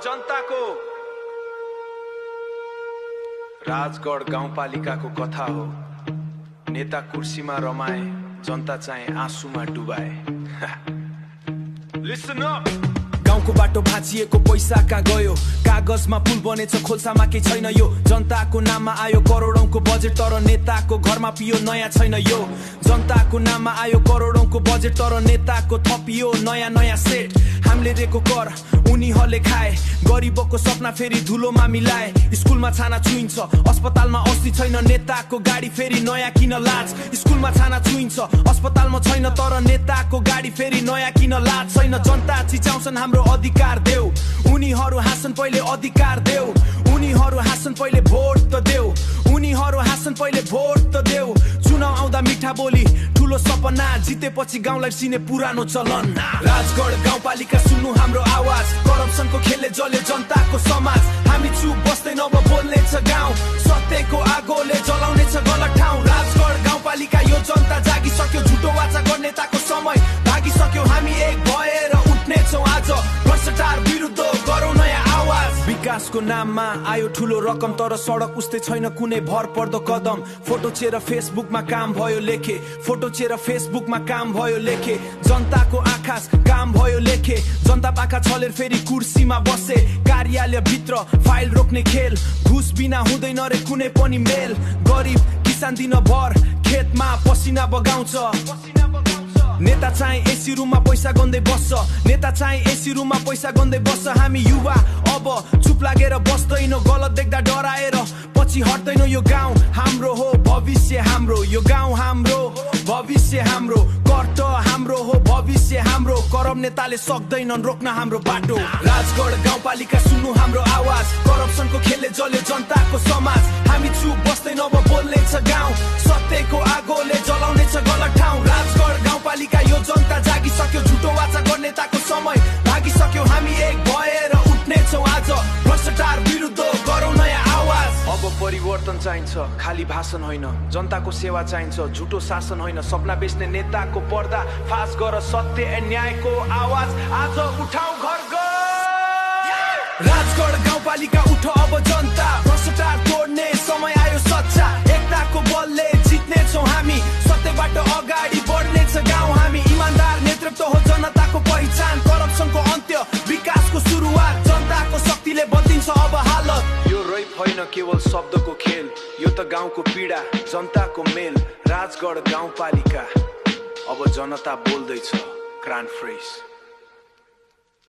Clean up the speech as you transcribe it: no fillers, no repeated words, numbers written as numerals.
जनताको राजगढ गाउँपालिकाको कथा हो। नेता कुर्सीमा रमाए, जनता चाहिँ आँसुमा डुबाए। Listen up! गाउँको बाटो भाँचिएको पैसा कहाँ गयो? कागजमा पुल बनेछ, खोल्सामा केही छैन यो। जनताको नाममा आयो करोडौंको बजेट, तर नेताको घरमा पियो नयाँ छैन यो। जनताको नाममा आयो करोडौंको बजेट, तर नेताको थपियो नयाँ नयाँ सेट। हामीले दिएको कर उनीहरूले खाए, गरिबको सपना फेरि धुलोमा मिलाए। स्कुलमा छाना छुइन्छ, अस्पतालमा औषधि छैन, नेताको गाडी फेरि नयाँ किन लाज। स्कुलमा छाना छुइन्छ, अस्पतालमा छैन, तर नेताको गाडी फेरि नयाँ किन लाज छैन। जनता चिचाउँछन् हाम्रो अधिकार देऊ, उनीहरू हाँस्छन् पहिले अधिकार देऊ। उनीहरू हाँस्छन् पहिले भोट त देऊ, उनीहरू हाँस्छन् पहिले भोट त देऊ। चुनाव आउँदा मिठा बोली ठुलो सपना, जितेपछि गाउँलाई सिने पुरानो चलन। राजगढ गाउँपालिका सुन्नु हाम्रो आवाज, करप्सनको खेलले जल्यो जनताको समाज। हामी चुप बस्दै नब बोल्नेछ गाउँ, सत्यको आगोले जलाउनेछ गलत ठाउँ। राजगढ गाउँपालिका यो जनता जागिसक्यो, झुटो वाचा गर्ने नेताको समय भागिसक्यो। हामी एक भएर उठ्नेछौँ आज, भ्रष्टाचार विरुद्ध गरौँ नयाँ आवाज। विकासको नाममा आयो ठुलो रकम, तर सडक उस्तै छैन कुनै भर पर्दो कदम। फोटो चेर फेसबुकमा काम भयो लेखे, फोटो चेर फेसबुकमा काम भयो लेखे। जनताको आँखा काम भयो लेखे, जनता पाखा छलेर फेरि कुर्सीमा बसे। कार्यालय भित्र फाइल रोक्ने खेल, घुस बिना हुँदैन रे कुनै पनि मेल। गरिब किसान दिनभर खेतमा पसिना बगाउँछ, नेता चाहिँ एसी रुममा पैसा गन्दै बस्छ, नेता चाहिँ एसी रुममा पैसा गन्दै बस्छ। हामी युवा अब चुप लागेर बस्दैन, गलत देख्दा डराएर पछि हट्दैन। यो गाउँ हाम्रो हो, भविष्य हाम्रो, यो गाउँ हाम्रो भविष्य हाम्रो। कर त हाम्रो हो, भविष्य हाम्रो। करम नेताले सक्दैनन् रोक्न हाम्रो बाटो। राजगढ गाउँपालिका सुन्नु हाम्रो आवाज, करप्सनको खेलले जल्यो जनताको समाज। हामी चुप बस्दै नब बोल्नेछ गाउँ, सत्यको आगोले जलाउनेछ गलत ठाउँ। राजगढ गाउँपालिका यो जनता जागिसक्यो, झुटो वाचा गर्ने नेताको समय भागिसक्यो। हामी एक भएर उठ्नेछौँ आज, भ्रष्टाचार विरुद्ध गरौँ नयाँ आवाज। अब परिवर्तन चाहिन्छ, खाली भाषण होइन। जनताको सेवा चाहिन्छ, झुटो शासन होइन। सपना बेच्ने नेताको पर्दा फास गर, सत्य ए न्यायको आवाज आज उठाऊ घर घर। राजगढ गाउँपालिका उठ अब जनता, भ्रष्टाचार तोड्ने समय आयो सच्चा। एकताको बलले जित्नेछौँ हामी, सत्यबाट अगाडि बढ्नेछ गाउँ हामी। इमानदार नेतृत्व हो जनताको पहिचान, करप्सनको अन्त्य विकासको सुरुवात। जनताको शक्तिले बदलिन्छ अब हालत। यो रैप होइन केवल शब्दको खेल, यो त गाउँको पीडा, जनताको मेल। राजगढ गाउँपालिका अब जनता बोल्दैछ, क्रान्ड फ्रेस।